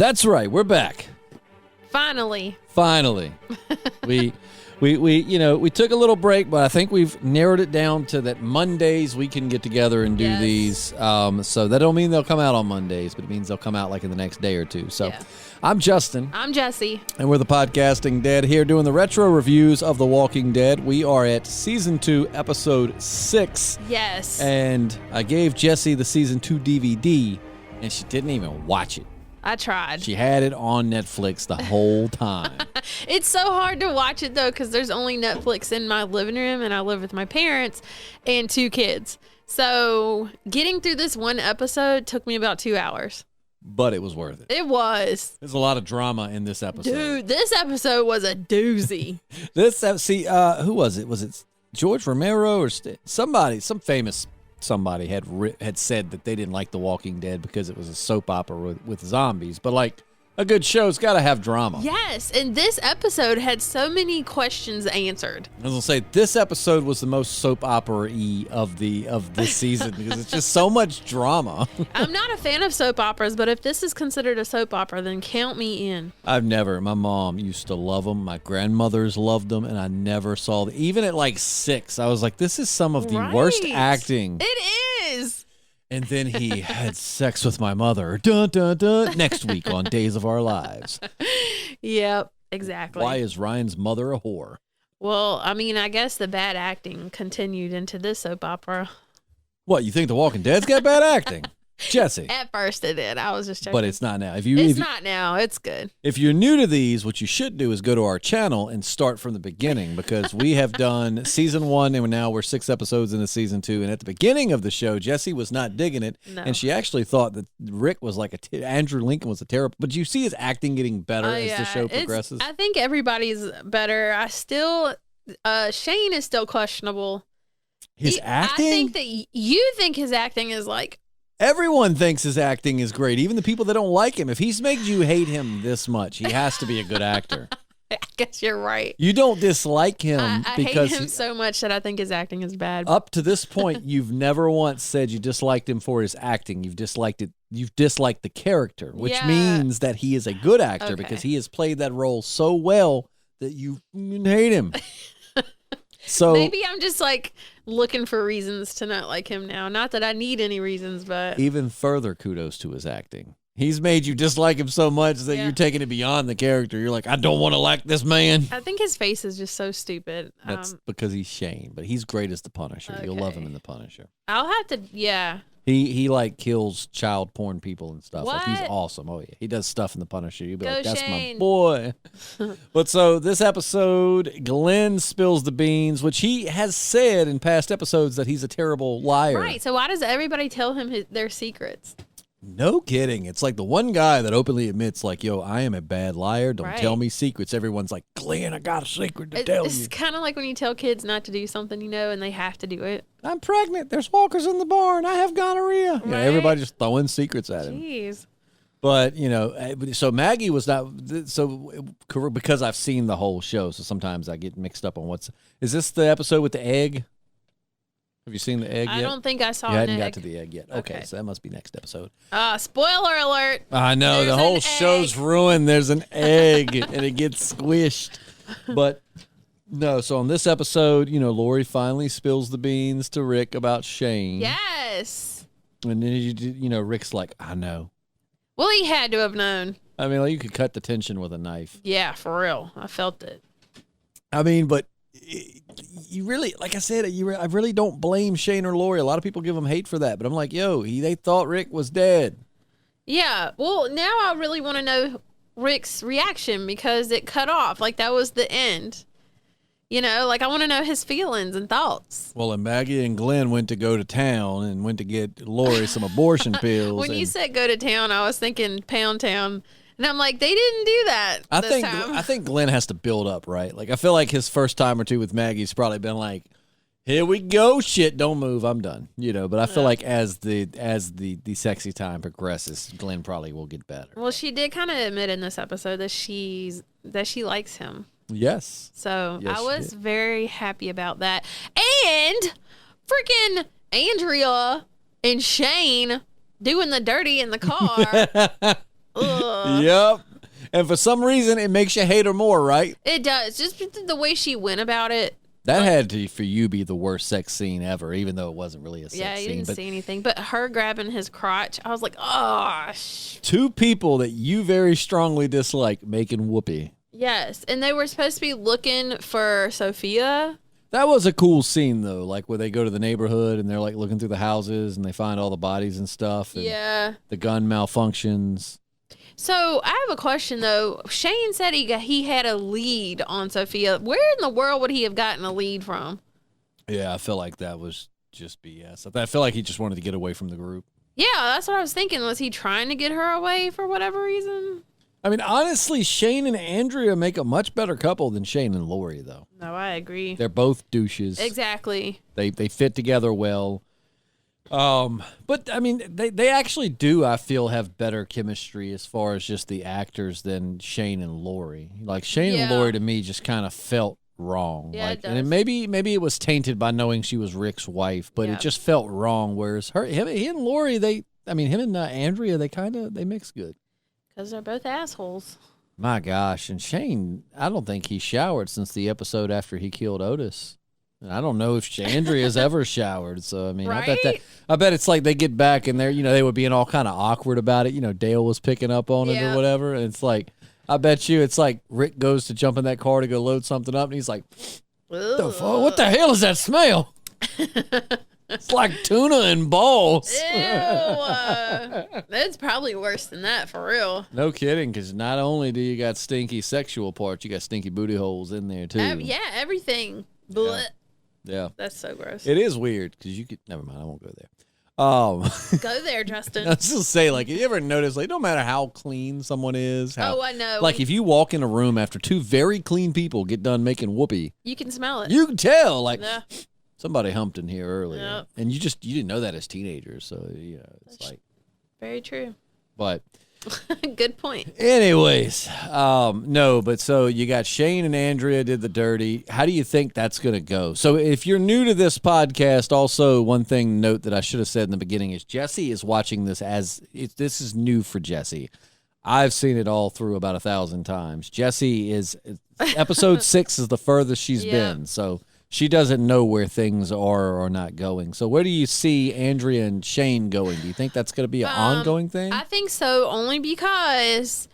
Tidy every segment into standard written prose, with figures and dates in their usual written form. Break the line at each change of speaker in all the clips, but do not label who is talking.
That's right. We're back.
Finally. we took a little break, but I think we've narrowed it down to that Mondays we can get together and do these. So that don't mean they'll come out on Mondays, but it means they'll come out like in the next day or two. So I'm Justin.
I'm Jessi.
And we're the Podcasting Dead here doing the retro reviews of The Walking Dead. We are at Season 2, Episode 6.
Yes.
And I gave Jessi the Season 2 DVD, and she didn't even watch it.
I tried.
She had it on Netflix the whole time.
It's so hard to watch it, though, because there's only Netflix in my living room, and I live with my parents and 2 kids. So getting through this one episode took me about 2 hours.
But it was worth it.
It was.
There's a lot of drama in this episode.
Dude, this episode was a doozy.
Who was it? Was it George Romero or somebody, some famous somebody had said that they didn't like The Walking Dead because it was a soap opera with zombies. But like a good show's got to have drama.
Yes, and this episode had so many questions answered.
I was gonna say this episode was the most soap opera-y of this season because it's just so much drama.
I'm not a fan of soap operas, but if this is considered a soap opera, then count me in.
My mom used to love them. My grandmothers loved them, and I never saw them. Even at like 6, I was like, this is some of the worst acting.
It is.
And then he had sex with my mother. Dun, dun, dun. Next week on Days of Our Lives.
Yep, exactly.
Why is Ryan's mother a whore?
Well, I mean, I guess the bad acting continued into this soap opera.
What, you think The Walking Dead's got bad acting? Jessi.
At first it did. I was just joking.
But it's not now.
It's not now. It's good.
If you're new to these, what you should do is go to our channel and start from the beginning because we have done season 1 and now we're 6 episodes into season 2. And at the beginning of the show, Jessi was not digging it.
No.
And she actually thought that Rick was like Andrew Lincoln was a terrible. But you see his acting getting better as the show progresses.
I think everybody's better. Shane is still questionable.
His acting?
I think that you think his acting is like.
Everyone thinks his acting is great, even the people that don't like him. If he's made you hate him this much, he has to be a good actor.
I guess you're right.
You don't dislike him
I
because
hate him so much that I think his acting is bad.
Up to this point, you've never once said you disliked him for his acting. You've disliked the character, which means that he is a good actor because he has played that role so well that you hate him. So
maybe I'm just like looking for reasons to not like him now. Not that I need any reasons, but
even further kudos to his acting. He's made you dislike him so much that you're taking it beyond the character. You're like, I don't want to like this man.
I think his face is just so stupid.
That's because he's Shane, but he's great as the Punisher. You'll love him in the Punisher.
I'll have to,
He like kills child porn people and stuff.
What?
Like he's awesome. Oh yeah, he does stuff in the Punisher. You'll be like, that's
Shane.
my boy. But so this episode, Glenn spills the beans, which he has said in past episodes that he's a terrible liar.
Right. So why does everybody tell him their secrets?
No kidding. It's like the one guy that openly admits, like, yo, I am a bad liar. Don't tell me secrets. Everyone's like, Glenn, I got a secret to tell you.
It's kind of like when you tell kids not to do something, and they have to do it.
I'm pregnant. There's walkers in the barn. I have gonorrhea.
Right.
Yeah, everybody just throwing secrets at him.
Jeez.
But, so Maggie was not, because I've seen the whole show, so sometimes I get mixed up on is this the episode with the egg? Have you seen the egg yet?
I don't think I saw an egg.
You hadn't got to the egg yet. Okay, so that must be next episode.
Spoiler alert.
I know, the whole show's ruined. There's an egg, and it gets squished. But, no, so on this episode, Lori finally spills the beans to Rick about Shane.
Yes.
And then, Rick's like, I know.
Well, he had to have known.
I mean, you could cut the tension with a knife.
Yeah, for real. I felt it.
I mean, but you really, like I said, I really don't blame Shane or Lori. A lot of people give them hate for that, but I'm like, they thought Rick was dead.
Yeah. Well, now I really want to know Rick's reaction because it cut off. Like that was the end. I want to know his feelings and thoughts.
Well, and Maggie and Glenn went to town and went to get Lori some abortion pills.
When you said go to town, I was thinking Pound Town. And I'm like, they didn't do that this time.
I think Glenn has to build up, right? Like, I feel like his first time or two with Maggie's probably been like, here we go, shit, don't move, I'm done. But I feel like as the sexy time progresses, Glenn probably will get better.
Well, she did kind of admit in this episode that she likes him.
Yes.
So I was very happy about that. And freaking Andrea and Shane doing the dirty in the car.
Yep. And for some reason, it makes you hate her more, right?
It does. Just the way she went about it.
That had to, for you, be the worst sex scene ever, even though it wasn't really a sex scene.
Yeah, you didn't see anything. But her grabbing his crotch, I was like, oh.
Two people that you very strongly dislike making whoopee.
Yes. And they were supposed to be looking for Sophia.
That was a cool scene, though, like where they go to the neighborhood and they're like looking through the houses and they find all the bodies and stuff. And
yeah.
The gun malfunctions.
So I have a question, though. Shane said he had a lead on Sophia. Where in the world would he have gotten a lead from?
Yeah, I feel like that was just BS. I feel like he just wanted to get away from the group.
Yeah, that's what I was thinking. Was he trying to get her away for whatever reason?
I mean, honestly, Shane and Andrea make a much better couple than Shane and Lori, though.
No, I agree.
They're both douches.
Exactly.
They fit together well. But I mean, they actually do, I feel, have better chemistry as far as just the actors than Shane and Lori. Like Shane and Lori to me just kind of felt wrong.
Yeah,
like,
it does.
And maybe it was tainted by knowing she was Rick's wife, but it just felt wrong. Whereas him and Lori, him and Andrea, they mix good.
Because they're both assholes.
My gosh, and Shane, I don't think he showered since the episode after he killed Otis. And I don't know if Andrea's ever showered. So I mean,
right?
I bet it's like they get back and they were being all kind of awkward about it. Dale was picking up on it or whatever, and it's like, I bet you it's like Rick goes to jump in that car to go load something up, and he's like, what the hell is that smell? It's like tuna and balls.
Ew. That's probably worse than that, for real.
No kidding, because not only do you got stinky sexual parts, you got stinky booty holes in there, too.
Everything. Blech.
Yeah.
That's so gross.
It is weird, because you could... Never mind, I won't go there.
Go there, Justin.
I was just say, like, you ever notice, like, no matter how clean someone is...
I know.
Like, if you walk in a room after two very clean people get done making whoopee...
You can smell it.
You can tell, like...
Yeah.
Somebody humped in here earlier.
Yep.
And you didn't know that as teenagers, so, it's like...
Very true.
But...
Good point.
Anyways, no, but so you got Shane and Andrea did the dirty. How do you think that's going to go? So if you're new to this podcast, also one thing note that I should have said in the beginning is Jessi is watching this this is new for Jessi. I've seen it all through about 1,000 times. Jessi is episode 6 is the furthest she's been. So she doesn't know where things are or are not going. So where do you see Andrea and Shane going? Do you think that's going to be an ongoing thing?
I think so, only because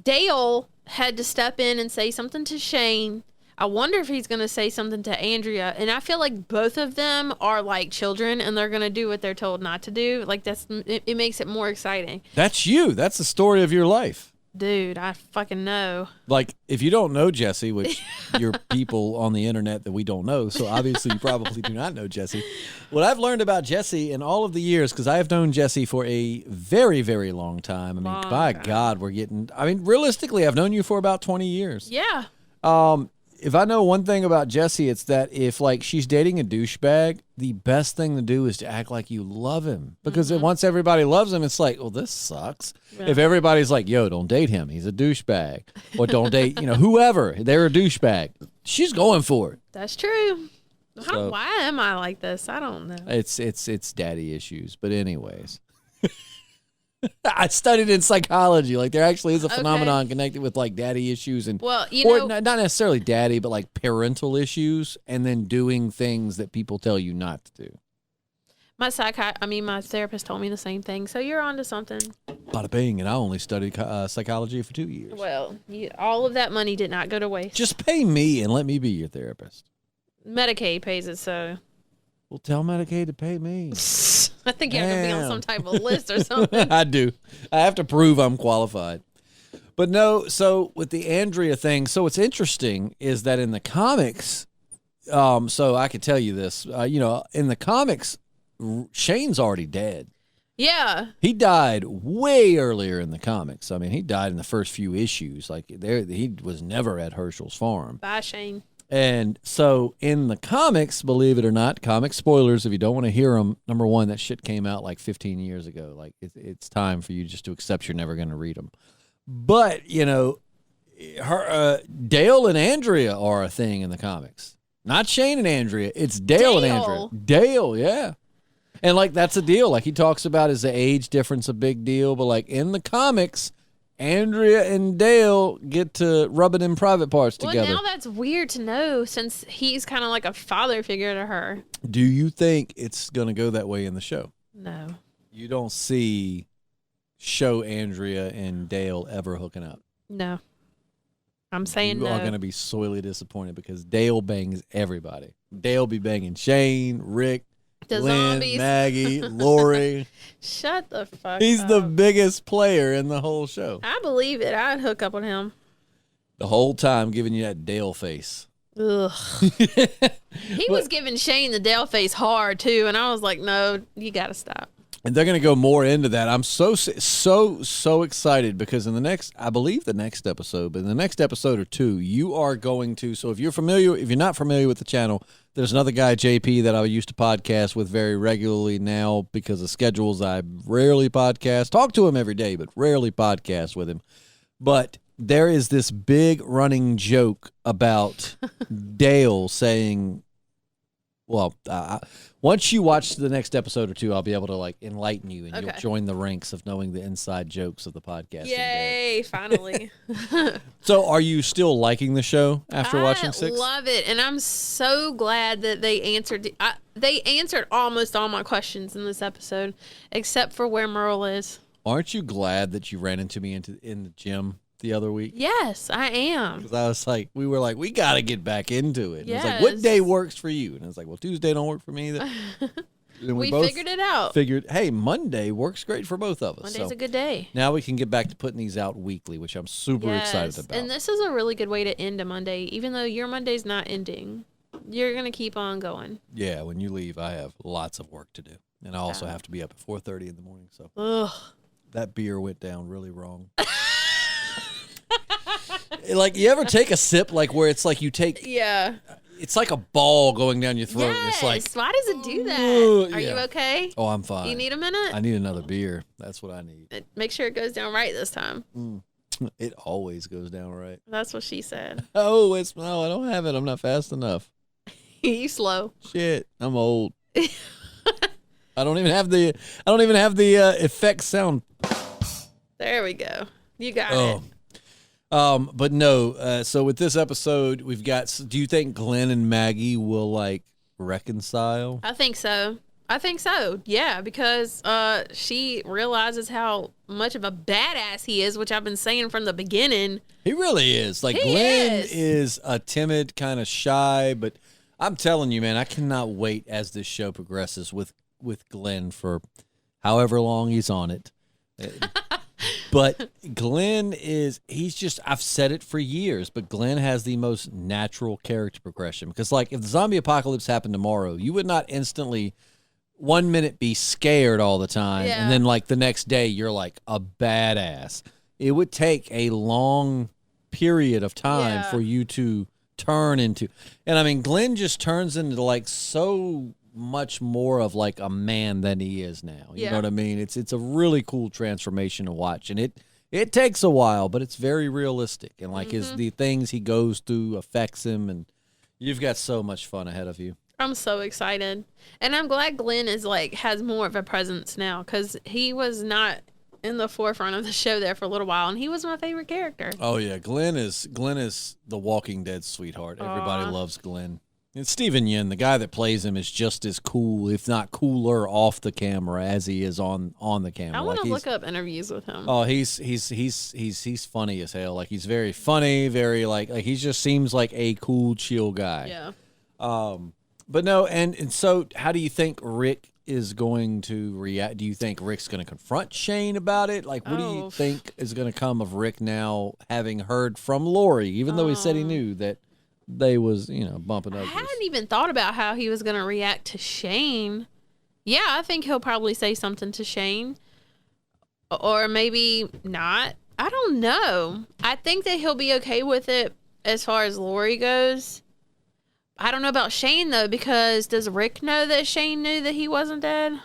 Dale had to step in and say something to Shane. I wonder if he's going to say something to Andrea. And I feel like both of them are like children and they're going to do what they're told not to do. Like it makes it more exciting.
That's you. That's the story of your life.
Dude, I fucking know.
Like, if you don't know Jessi, which you're people on the internet that we don't know, so obviously you probably do not know Jessi. What I've learned about Jessi in all of the years, because I have known Jessi for a very, very long time. I mean, by God, realistically, I've known you for about 20 years.
Yeah.
If I know one thing about Jessi, it's that if, like, she's dating a douchebag, the best thing to do is to act like you love him. Because once everybody loves him, it's like, well, this sucks. Yeah. If everybody's like, yo, don't date him, he's a douchebag. Or don't date, whoever, they're a douchebag. She's going for it.
That's true. Why am I like this? I don't know.
It's daddy issues. But anyways. I studied in psychology. Like, there actually is a phenomenon connected with, like, daddy issues and, not necessarily daddy, but like parental issues, and then doing things that people tell you not to do.
My therapist told me the same thing. So you're onto something.
Bada bing, and I only studied psychology for 2 years.
Well, all of that money did not go to waste.
Just pay me and let me be your therapist.
Medicaid pays it, so.
Well, tell Medicaid to pay me.
I think you have to be on some type of list or something.
I do. I have to prove I'm qualified. But no, so with the Andrea thing, so what's interesting is that in the comics, so I could tell you this, in the comics, Shane's already dead.
Yeah.
He died way earlier in the comics. I mean, he died in the first few issues. Like, he was never at Herschel's farm.
Bye, Shane.
And so in the comics, believe it or not, comic spoilers, if you don't want to hear them, number one, that shit came out like 15 years ago. Like, it's time for you just to accept you're never going to read them. But, Dale and Andrea are a thing in the comics. Not Shane and Andrea. It's Dale and Andrea. Dale, yeah. And, like, that's a deal. Like, he talks about is the age difference a big deal. But, like, in the comics, Andrea and Dale get to rub it in private parts together.
Well, now that's weird to know since he's kind of like a father figure to her.
Do you think it's going to go that way in the show?
No.
You don't see show Andrea and Dale ever hooking up?
No. I'm saying
you
no.
You are going to be sorely disappointed because Dale bangs everybody. Dale be banging Shane, Rick,
the
Glenn,
zombies.
Maggie, Lori.
Shut the fuck
He's
up.
the biggest player in the whole show.
I believe it. I'd hook up with him.
The whole time giving you that Dale face.
Ugh. He was giving Shane the Dale face hard, too, and I was like, no, you got to stop.
And they're going to go more into that. I'm so excited because in the next, I believe the next episode, but in the next episode or two, you are going to, so if you're not familiar with the channel, there's another guy, JP, that I used to podcast with very regularly now because of schedules. I rarely podcast, talk to him every day, but rarely podcast with him. But there is this big running joke about Dale saying, well, once you watch the next episode or two, I'll be able to like enlighten you, and you'll join the ranks of knowing the inside jokes of the podcast.
Yay! Finally.
So, are you still liking the show after watching 6?
I love it, and I'm so glad that they answered. They answered almost all my questions in this episode, except for where Merle is.
Aren't you glad that you ran into me in the gym the other week?
Yes, I am.
Because I was like, we got to get back into it.
Yes.
It was like, what day works for you? And I was like, well, Tuesday don't work for me either.
We both figured it out.
Hey, Monday works great for both of us.
Monday's a good day.
Now we can get back to putting these out weekly, which I'm super excited about.
And this is a really good way to end a Monday, even though your Monday's not ending. You're going to keep on going.
Yeah, when you leave, I have lots of work to do. And I also have to be up at 4:30 in the morning. So that beer went down really wrong. Like, you ever take a sip, like, where it's like you take...
Yeah.
It's like a ball going down your throat.
Yes.
It's like...
Why does it do that? Are you
yeah.
okay?
Oh, I'm fine.
You need a minute?
I need another beer. That's what I need.
Make sure it goes down right this time.
It always goes down right.
That's what she said.
No, I don't have it. I'm not fast enough.
You slow.
Shit, I'm old. I don't even have the effect sound.
There we go. You got it.
But no, so with this episode, we've got, do you think Glenn and Maggie will like reconcile?
I think so. Yeah, because she realizes how much of a badass he is, which I've been saying from the beginning.
He really is. Like, Glenn is a timid, kind of shy, but I'm telling you, man, I cannot wait as this show progresses with Glenn for however long he's on it. But Glenn I've said it for years, but Glenn has the most natural character progression. Because, like, if the zombie apocalypse happened tomorrow, you would not instantly 1 minute be scared all the time, and then, like, the next day you're, like, a badass. It would take a long period of time for you to turn into... And, I mean, Glenn just turns into, like, so... much more of like a man than he is now. You know what I mean? It's a really cool transformation to watch, and it takes a while, but it's very realistic, and like the things he goes through affects him, and you've got so much fun ahead of you.
I'm so excited, and I'm glad Glenn is like has more of a presence now, because he was not in the forefront of the show there for a little while, and he was my favorite character. Oh yeah,
Glenn is the Walking Dead sweetheart. Everybody loves Glenn. And Stephen Yin, the guy that plays him, is just as cool, if not cooler, off the camera as he is on the camera.
I want to look up interviews with him.
Oh, he's funny as hell. Like, he's very funny, very like he just seems like a cool, chill guy.
Yeah.
But no, and so how do you think Rick is going to react? Do you think Rick's going to confront Shane about it? Like, what do you think is going to come of Rick now, having heard from Lori, even though he said he knew that they was, bumping up.
I hadn't even thought about how he was going to react to Shane. Yeah, I think he'll probably say something to Shane. Or maybe not. I don't know. I think that he'll be okay with it as far as Lori goes. I don't know about Shane, though, because does Rick know that Shane knew that he wasn't dead?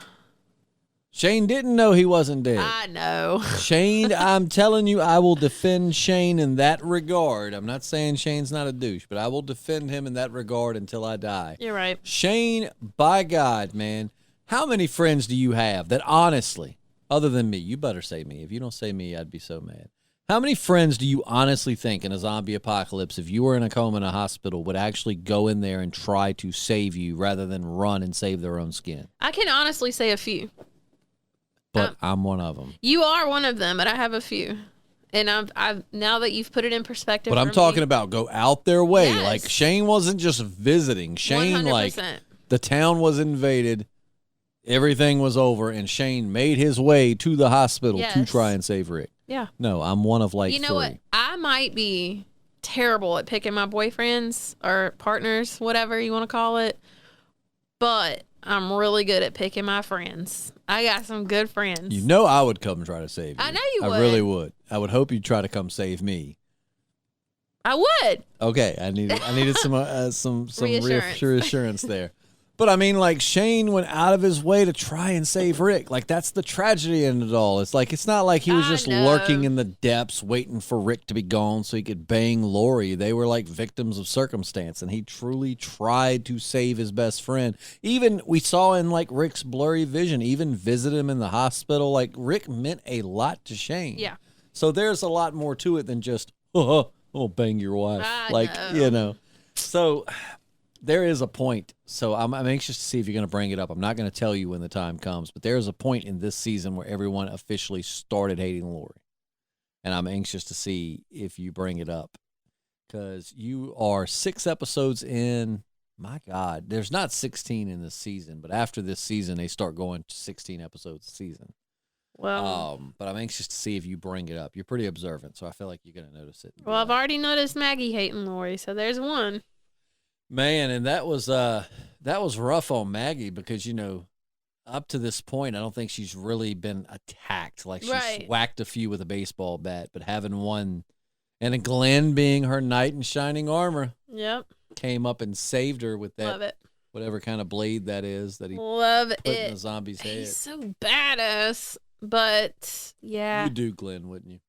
Shane didn't know he wasn't dead.
I know.
Shane, I'm telling you, I will defend Shane in that regard. I'm not saying Shane's not a douche, but I will defend him in that regard until I die.
You're right.
Shane, by God, man, how many friends do you have that honestly, other than me, you better say me. If you don't say me, I'd be so mad. How many friends do you honestly think in a zombie apocalypse, if you were in a coma in a hospital, would actually go in there and try to save you rather than run and save their own skin?
I can honestly say a few.
But I'm one of them.
You are one of them, but I have a few. And I've now that you've put it in perspective.
But I'm talking about go out their way.
Yes.
Like Shane wasn't just visiting. Shane,
100%.
like the town was invaded, everything was over, and Shane made his way to the hospital to try and save Rick.
Yeah.
No, I'm one of like
You know
3.
what? I might be terrible at picking my boyfriends or partners, whatever you want to call it, but I'm really good at picking my friends. I got some good friends.
You know I would come try to save you.
I know you would.
I really would. I would hope you'd try to come save me.
I would.
Okay, I needed some
Reassurance.
reassurance there. But I mean, like, Shane went out of his way to try and save Rick. Like, that's the tragedy in it all. It's like, it's not like he was just lurking in the depths waiting for Rick to be gone so he could bang Lori. They were like victims of circumstance, and he truly tried to save his best friend. Even, we saw in, like, Rick's blurry vision, even visit him in the hospital. Like, Rick meant a lot to Shane.
Yeah.
So there's a lot more to it than just, oh, bang your wife. You know. So there is a point. So I'm anxious to see if you're going to bring it up. I'm not going to tell you when the time comes, but there is a point in this season where everyone officially started hating Lori. And I'm anxious to see if you bring it up. Because you are 6 episodes in. My God, there's not 16 in this season, but after this season, they start going to 16 episodes a season.
Well,
But I'm anxious to see if you bring it up. You're pretty observant, so I feel like you're going to notice it.
Well, I've already noticed Maggie hating Lori, so there's one.
Man, and that was rough on Maggie because, you know, up to this point, I don't think she's really been attacked. Like, she's whacked a few with a baseball bat, but having one, and Glenn being her knight in shining armor, came up and saved her with that.
Love it.
Whatever kind of blade that is that he
put
in the zombie's head.
He's so badass, but yeah.
You do Glenn, wouldn't you?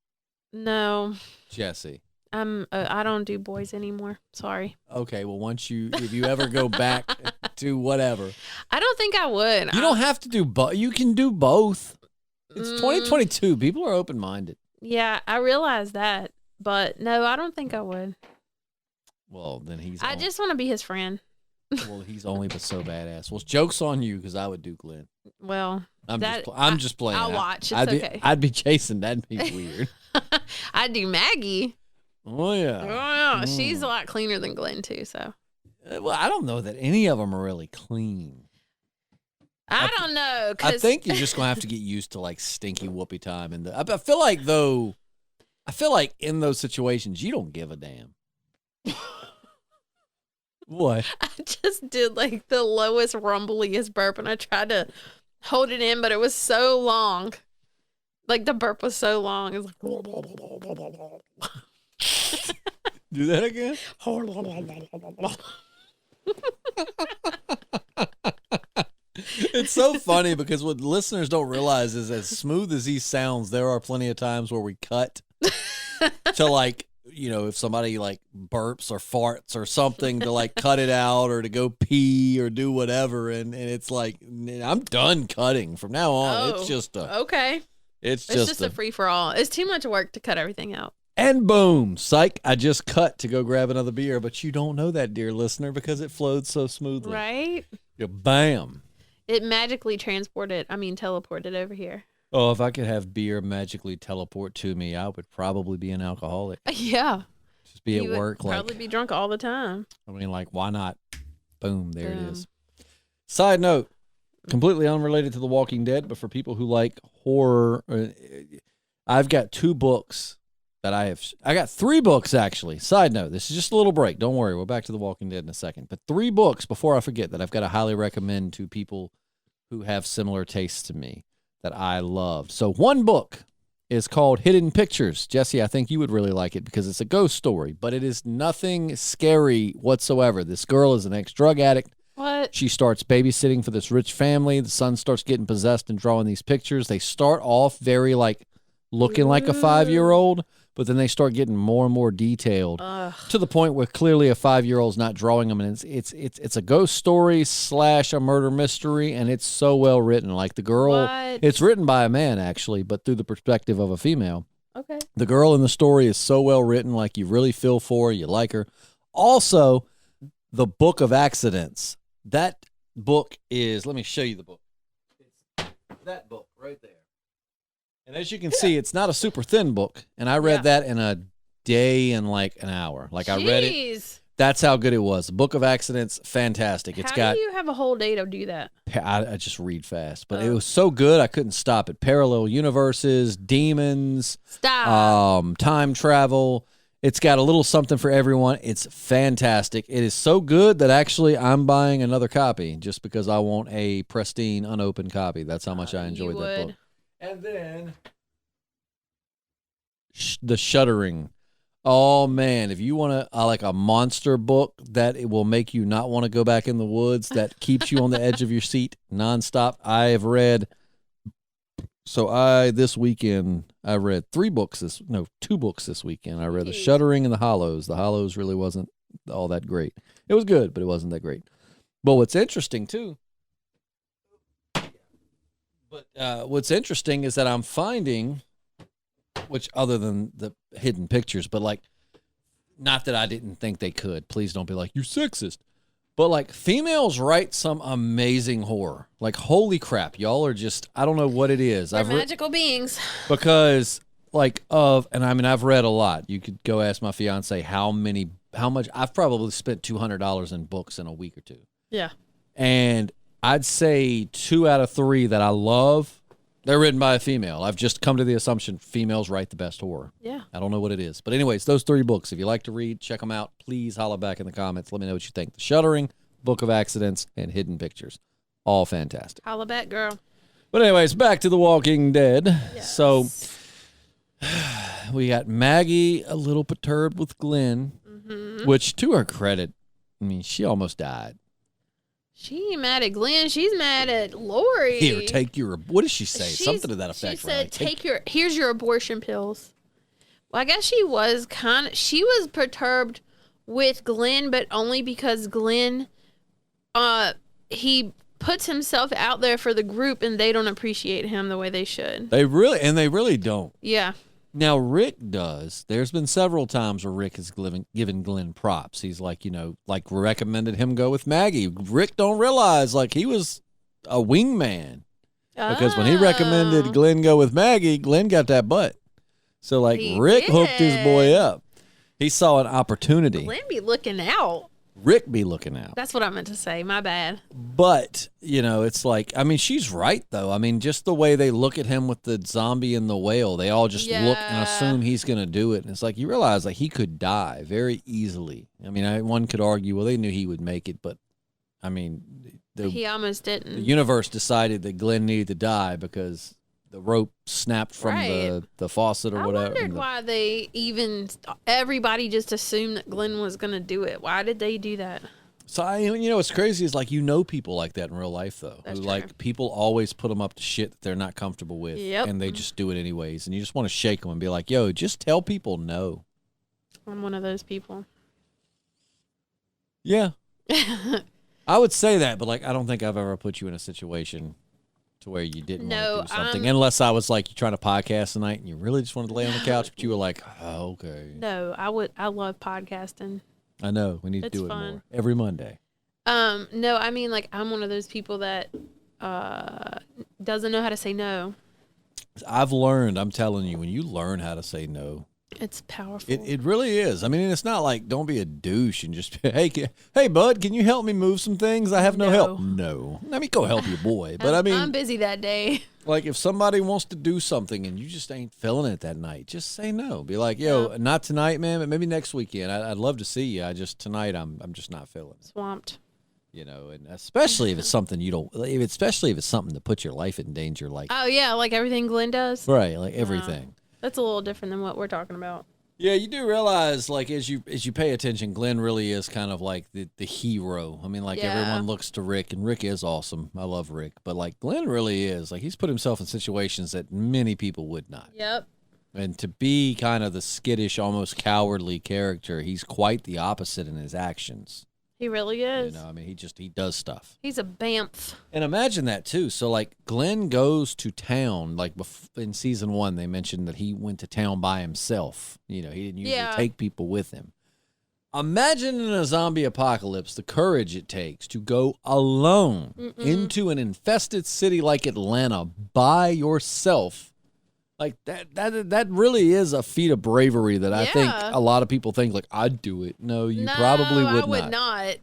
No.
Jessi.
I don't do boys anymore. Sorry.
Okay, well, if you ever go back to whatever.
I don't think I would.
You don't have to do both. You can do both. It's 2022. People are open-minded.
Yeah, I realize that. But no, I don't think I would.
Well, then
I just want to be his friend.
Well, he's only but so badass. Well, joke's on you because I would do Glenn.
Well,
I'm just playing.
I'll watch. It's okay.
I'd be chasing. That'd be weird.
I'd do Maggie.
Oh, yeah.
She's a lot cleaner than Glenn, too, so.
Well, I don't know that any of them are really clean.
I don't know.
I think you're just going to have to get used to, like, stinky whoopee time. And I feel like in those situations, you don't give a damn. What?
I just did, like, the lowest, rumbliest burp, and I tried to hold it in, but it was so long. Like, the burp was so long. It was like...
Do that again? It's so funny because what listeners don't realize is as smooth as he sounds, there are plenty of times where we cut to, like, you know, if somebody like burps or farts or something to like cut it out or to go pee or do whatever. And it's like, I'm done cutting from now on. It's just It's just
a free for all. It's too much work to cut everything out.
And boom, psych, I just cut to go grab another beer, but you don't know that, dear listener, because it flowed so smoothly.
Right?
Yeah, bam.
It magically teleported over here.
Oh, if I could have beer magically teleport to me, I would probably be an alcoholic.
Yeah.
Just be at work.
Probably be drunk all the time.
I mean, like, why not? Boom, there it is. Side note, completely unrelated to The Walking Dead, but for people who like horror, I've got 2 books that I got 3 books, actually. Side note, this is just a little break. Don't worry, we're back to The Walking Dead in a second. But 3 books, before I forget, that I've got to highly recommend to people who have similar tastes to me that I loved. So one book is called Hidden Pictures. Jessi, I think you would really like it because it's a ghost story, but it is nothing scary whatsoever. This girl is an ex-drug addict.
What?
She starts babysitting for this rich family. The son starts getting possessed and drawing these pictures. They start off very like looking like a 5-year-old, but then they start getting more and more detailed to the point where clearly a 5-year-old's not drawing them. And it's a ghost story / a murder mystery, and it's so well written. Like the girl, it's written by a man actually, but through the perspective of a female.
Okay.
The girl in the story is so well written, like you really feel for her, you like her. Also, the Book of Accidents. That book is, let me show you the book. It's that book right there. And as you can see, it's not a super thin book. And I read that in a day and like an hour. Like I read it. That's how good it was. Book of Accidents, fantastic.
How do you have a whole day to do that?
I just read fast. But it was so good, I couldn't stop it. Parallel universes, demons, time travel. It's got a little something for everyone. It's fantastic. It is so good that actually I'm buying another copy just because I want a pristine, unopened copy. That's how much I enjoyed that book. And then The Shuddering. Oh, man, if you want to like a monster book that it will make you not want to go back in the woods, that keeps you on the edge of your seat nonstop, I have read. So this weekend, I read 2 books this weekend. I read The Shuddering and The Hollows. The Hollows really wasn't all that great. It was good, but it wasn't that great. But what's interesting, too, what's interesting is that I'm finding, which other than the hidden pictures, but like, not that I didn't think they could. Please don't be like, you're sexist. But like, females write some amazing horror. Like, holy crap, y'all are just, I don't know what it is.
They're magical beings.
Because and I mean, I've read a lot. You could go ask my fiance how much, I've probably spent $200 in books in a week or two.
Yeah.
And I'd say 2 out of 3 that I love, they're written by a female. I've just come to the assumption females write the best horror.
Yeah.
I don't know what it is. But anyways, those 3 books, if you like to read, check them out. Please holla back in the comments. Let me know what you think. The Shuddering, Book of Accidents, and Hidden Pictures. All fantastic.
Holla back, girl.
But anyways, back to The Walking Dead.
Yes.
So we got Maggie a little perturbed with Glenn, which to her credit, I mean, she almost died.
She ain't mad at Glenn. She's mad at Lori.
Here, take your, what did she say? Something to that effect.
She said, here's your abortion pills. Well, I guess she was perturbed with Glenn, but only because Glenn, he puts himself out there for the group and they don't appreciate him the way they should.
They really don't.
Yeah.
Now, Rick does. There's been several times where Rick has given Glenn props. He's like, like recommended him go with Maggie. Rick don't realize, like, he was a wingman. Because when he recommended Glenn go with Maggie, Glenn got that butt. So, like, Rick hooked his boy up. He saw an opportunity.
Glenn be looking out.
Rick be looking out.
That's what I meant to say. My bad.
But, it's like, I mean, she's right, though. I mean, just the way they look at him with the zombie and the whale, they all just look and assume he's going to do it. And it's like, you realize that he could die very easily. I mean, one could argue, well, they knew he would make it, but, I mean,
he almost didn't.
The universe decided that Glenn needed to die because the rope snapped from the faucet or whatever.
I wondered why everybody just assumed that Glenn was going to do it. Why did they do that?
So, what's crazy is, like, people like that in real life, though.
That's true.
Like, people always put them up to shit that they're not comfortable with.
Yep.
And they just do it anyways. And you just want to shake them and be like, yo, just tell people no.
I'm one of those people.
Yeah. I would say that, but, like, I don't think I've ever put you in a situation to where you didn't want to do something. Unless I was like, you're trying to podcast tonight and you really just wanted to lay on the couch, but you were like, oh, okay.
No, I love podcasting.
I know. We need to do it more. Every Monday.
No, I mean, like, I'm one of those people that doesn't know how to say no.
I've learned, I'm telling you, when you learn how to say no,
it's powerful.
It really is. I mean, it's not like, don't be a douche and just, hey, bud, can you help me move some things? I have no help. No. I mean, go help your boy. But
I'm busy that day.
Like, if somebody wants to do something and you just ain't feeling it that night, just say no. Be like, not tonight, man, but maybe next weekend. I'd love to see you. Tonight, I'm just not feeling it.
Swamped.
And especially if it's something especially if it's something that puts your life in danger, like.
Oh, yeah, like everything Glenn does.
Right, like everything.
That's a little different than what we're talking about.
Yeah, you do realize, like, as you pay attention, Glenn really is kind of like the hero. I mean, like, everyone looks to Rick, and Rick is awesome. I love Rick. But, like, Glenn really is. Like, he's put himself in situations that many people would not.
Yep.
And to be kind of the skittish, almost cowardly character, he's quite the opposite in his actions.
He really is.
You know, I mean, he does stuff.
He's a bamf.
And imagine that too. So like Glenn goes to town. Like in season 1, they mentioned that he went to town by himself. You know, he didn't usually take people with him. Imagine in a zombie apocalypse the courage it takes to go alone into an infested city like Atlanta by yourself. Like that really is a feat of bravery that I think a lot of people think like I'd do it. No, you probably would not.
I would not.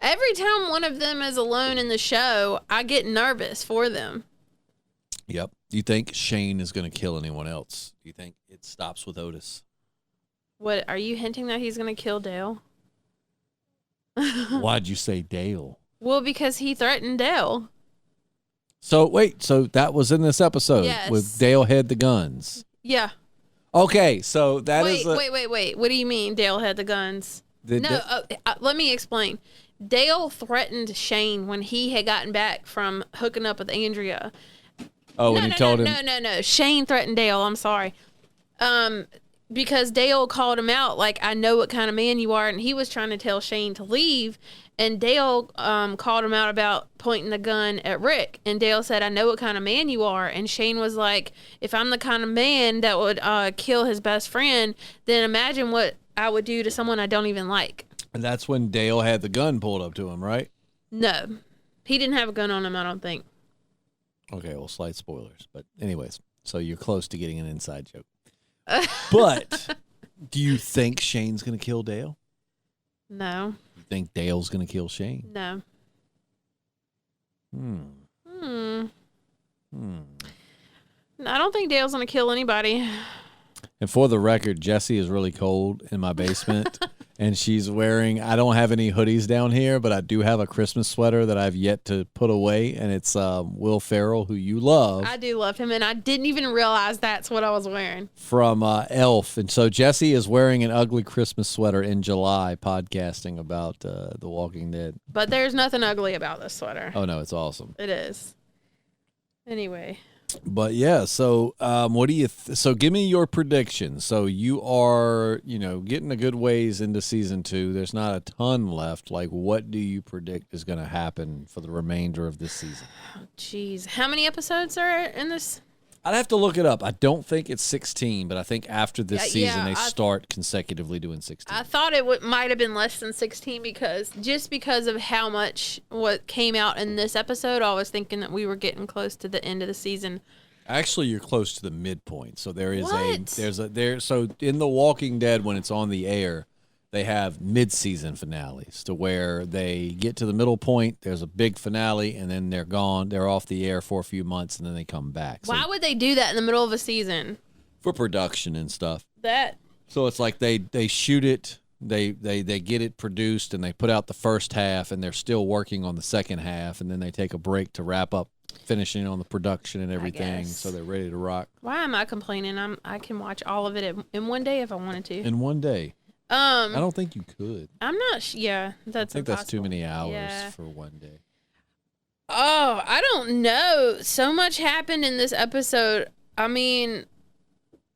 Every time one of them is alone in the show, I get nervous for them.
Yep. Do you think Shane is going to kill anyone else? Do you think it stops with Otis?
What, are you hinting that he's going to kill Dale?
Why'd you say Dale?
Well, because he threatened Dale.
So, wait, so that was in this episode with Dale had the guns.
Yeah.
Okay, so that is.
Wait. What do you mean Dale had the guns? Let me explain. Dale threatened Shane when he had gotten back from hooking up with Andrea.
Oh, and he told him.
No. Shane threatened Dale. I'm sorry. Because Dale called him out, like, I know what kind of man you are, and he was trying to tell Shane to leave, and Dale called him out about pointing the gun at Rick, and Dale said, I know what kind of man you are, and Shane was like, if I'm the kind of man that would kill his best friend, then imagine what I would do to someone I don't even like.
And that's when Dale had the gun pulled up to him, right?
No. He didn't have a gun on him, I don't think.
Okay, well, slight spoilers, but anyways, so you're close to getting an inside joke. But do you think Shane's going to kill Dale?
No.
You think Dale's going to kill Shane?
No. I don't think Dale's going to kill anybody.
And for the record, Jessi is really cold in my basement. And she's wearing, I don't have any hoodies down here, but I do have a Christmas sweater that I've yet to put away. And it's Will Ferrell, who you love.
I do love him. And I didn't even realize that's what I was wearing.
From Elf. And so Jessi is wearing an ugly Christmas sweater in July, podcasting about The Walking Dead.
But there's nothing ugly about this sweater.
Oh, no, it's awesome.
It is. Anyway.
But yeah, so what do you? So give me your prediction. So you are, getting a good ways into season 2. There's not a ton left. Like, what do you predict is going to happen for the remainder of this season?
Jeez, how many episodes are in this?
I'd have to look it up. I don't think it's 16, but I think after this season they start consecutively doing 16.
I thought it might have been less than 16 because of how much what came out in this episode. I was thinking that we were getting close to the end of the season.
Actually, you're close to the midpoint. So there is so in The Walking Dead when it's on the air, they have mid-season finales to where they get to the middle point, there's a big finale, and then they're gone. They're off the air for a few months, and then they come back.
Why would they do that in the middle of a season?
For production and stuff.
So
it's like they shoot it, they get it produced, and they put out the first half, and they're still working on the second half, and then they take a break to wrap up, finishing on the production and everything, so they're ready to rock.
Why am I complaining? I can watch all of it in one day if I wanted to.
In one day. I don't think you could.
I'm not. Yeah, that's.
I think that's too many hours for one day.
Oh, I don't know. So much happened in this episode. I mean,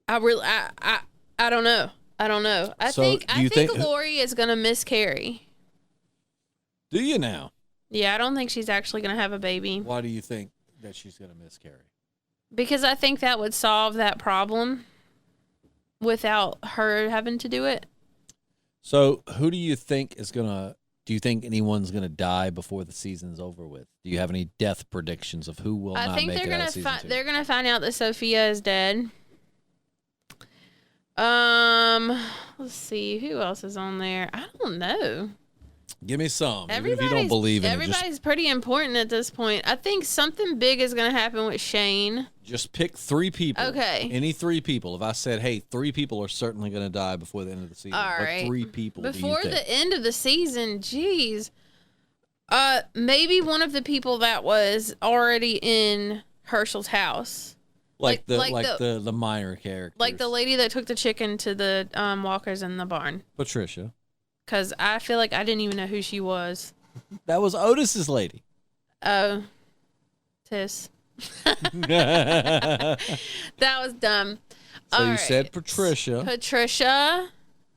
I don't know. I think Lori is gonna miscarry.
Do you now?
Yeah, I don't think she's actually gonna have a baby.
Why do you think that she's gonna miscarry?
Because I think that would solve that problem without her having to do it.
So who do you think do you think anyone's going to die before the season's over with? Do you have any death predictions of who will not make it out of season 2?
They're going to find out that Sophia is dead. Let's see. Who else is on there? I don't know.
Give me some. Even if you don't believe in it.
Everybody's pretty important at this point. I think something big is going to happen with Shane.
Just pick 3 people.
Okay.
Any 3 people. If I said, hey, 3 people are certainly going to die before the end of the season.
All right.
What 3 people
before the end of the season, geez. Maybe one of the people that was already in Herschel's house.
Like the minor characters.
Like the lady that took the chicken to the walkers in the barn.
Patricia.
Because I feel like I didn't even know who she was.
That was Otis's lady.
Oh. Tiss. That was dumb.
So you said Patricia.
Patricia.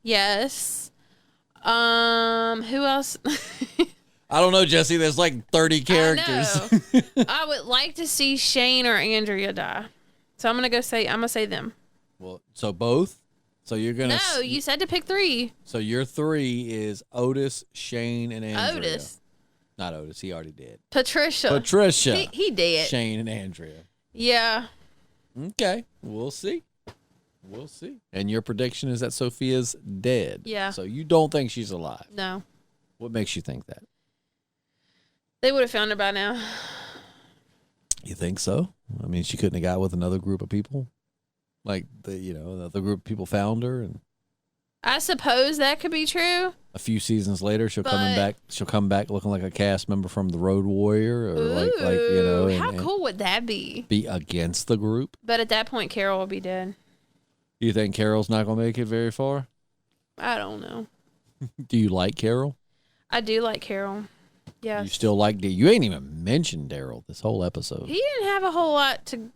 Yes. Who else?
I don't know, Jessi. There's like 30 characters.
I would like to see Shane or Andrea die. So I'm gonna say them.
Well, so both? So you're gonna
No, you said to pick 3.
So your 3 is Otis, Shane, and Andrea.
Otis.
Not Otis, he already did.
Patricia. He did.
Shane and Andrea.
Yeah.
Okay. We'll see. And your prediction is that Sophia's dead.
Yeah.
So you don't think she's alive?
No.
What makes you think that?
They would have found her by now.
You think so? I mean, she couldn't have got with another group of people? Like, another group of people found her, and
I suppose that could be true.
a few seasons later, she'll come back looking like a cast member from the Road Warrior, or
how cool would that be?
Be against the group.
But at that point, Carol will be dead.
Do you think Carol's not going to make it very far?
I don't know.
Do you like Carol?
I do like Carol. Yes.
You still like you ain't even mentioned Daryl this whole episode.
He didn't have a whole lot to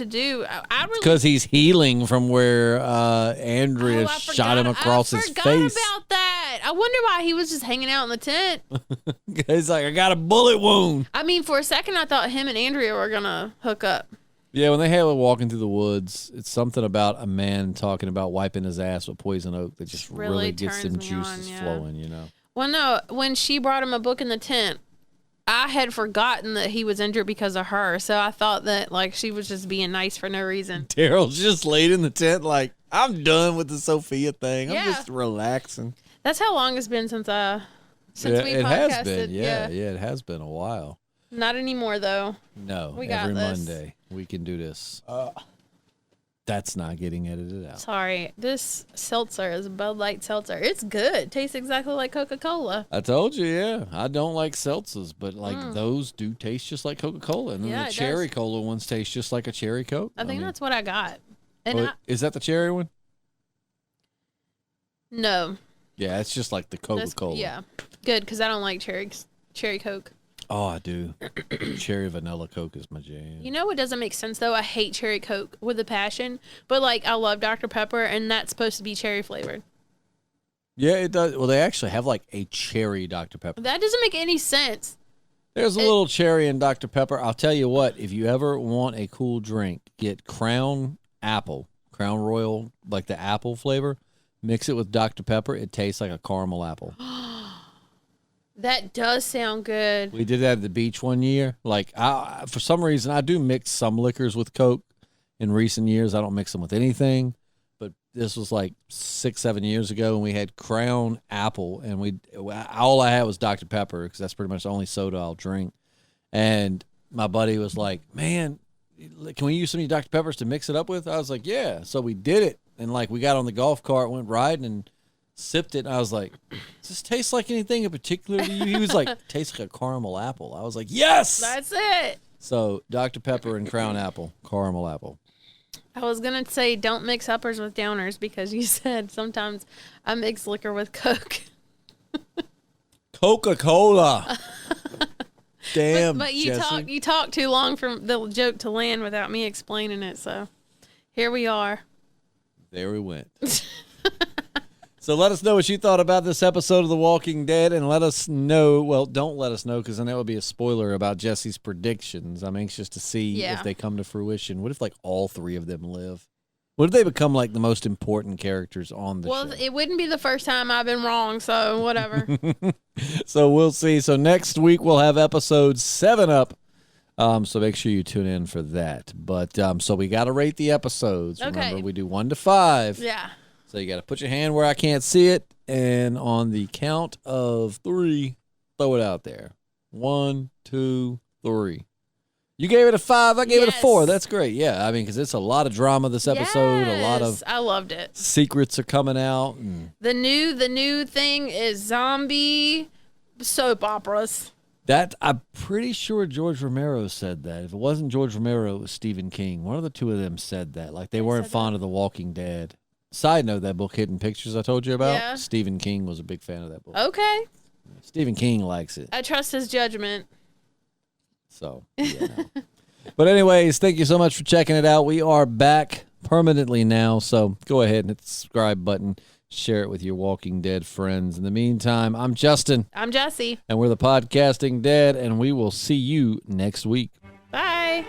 do.
Because he's healing from where Andrea shot him across his face.
I forgot about that. I wonder why he was just hanging out in the tent.
He's like, I got a bullet wound.
I mean, for a second, I thought him and Andrea were going to hook up.
Yeah, when they had walking through the woods, it's something about a man talking about wiping his ass with poison oak that just really gets them juices flowing,
Well, no, when she brought him a book in the tent, I had forgotten that he was injured because of her. So I thought that, she was just being nice for no reason.
Daryl's just laid in the tent like, I'm done with the Sophia thing. I'm just relaxing.
That's how long it's been since we podcasted.
It has been. Yeah, it has been a while.
Not anymore, though.
No, every Monday we can do this. That's not getting edited out.
Sorry. This seltzer is a Bud Light seltzer. It's good. Tastes exactly like Coca-Cola.
I told you, yeah. I don't like seltzers, but those do taste just like Coca-Cola. And then the cherry cola ones taste just like a cherry Coke.
I think that's what I got. And
is that the cherry one?
No.
Yeah, it's just like the Coca-Cola.
Yeah. Good, because I don't like cherry Coke.
Oh, I do. Cherry vanilla Coke is my jam.
You know what doesn't make sense, though? I hate cherry Coke with a passion. But, I love Dr. Pepper, and that's supposed to be cherry flavored.
Yeah, it does. Well, they actually have, a cherry Dr. Pepper.
That doesn't make any sense.
There's a little cherry in Dr. Pepper. I'll tell you what. If you ever want a cool drink, get Crown Royal, the apple flavor. Mix it with Dr. Pepper. It tastes like a caramel apple.
That does sound good.
We did that at the beach one year. For some reason, I do mix some liquors with Coke. In recent years, I don't mix them with anything. But this was 6-7 years ago, and we had Crown Apple, and all I had was Dr. Pepper because that's pretty much the only soda I'll drink. And my buddy was like, "Man, can we use some of your Dr. Peppers to mix it up with?" I was like, "Yeah." So we did it, and we got on the golf cart, went riding, and sipped it, and I was like, does this taste like anything in particular to you? He was like, tastes like a caramel apple. I was like, yes!
That's it.
So, Dr. Pepper and Crown Apple, caramel apple.
I was going to say don't mix uppers with downers because you said sometimes I mix liquor with Coke.
Coca-Cola. Damn,
but
Jessi.
you talk too long for the joke to land without me explaining it, so here we are.
There we went. So let us know what you thought about this episode of The Walking Dead, and let us know, well, don't let us know, because then that would be a spoiler about Jessi's predictions. I'm anxious to see if they come to fruition. What if, all 3 of them live? What if they become, the most important characters on the show?
Well, it wouldn't be the first time I've been wrong, so whatever.
So we'll see. So next week we'll have episode 7 up. So make sure you tune in for that. But so we got to rate the episodes. Okay. Remember, we do 1 to 5.
Yeah.
So you got to put your hand where I can't see it, and on the count of 3, throw it out there. 1, 2, 3. You gave it a 5. I gave it a 4. That's great. Yeah, I mean, because it's a lot of drama this episode. A lot of
I loved it.
Secrets are coming out. And
the new thing is zombie soap operas.
That I'm pretty sure George Romero said that. If it wasn't George Romero, it was Stephen King. One of the two of them said that. They weren't fond of The Walking Dead. Side note, that book, Hidden Pictures, I told you about, Stephen King was a big fan of that book.
Okay.
Stephen King likes it.
I trust his judgment.
So, yeah. But anyways, thank you so much for checking it out. We are back permanently now, so go ahead and hit the subscribe button. Share it with your Walking Dead friends. In the meantime, I'm Justin.
I'm Jessi.
And we're the Podcasting Dead, and we will see you next week.
Bye.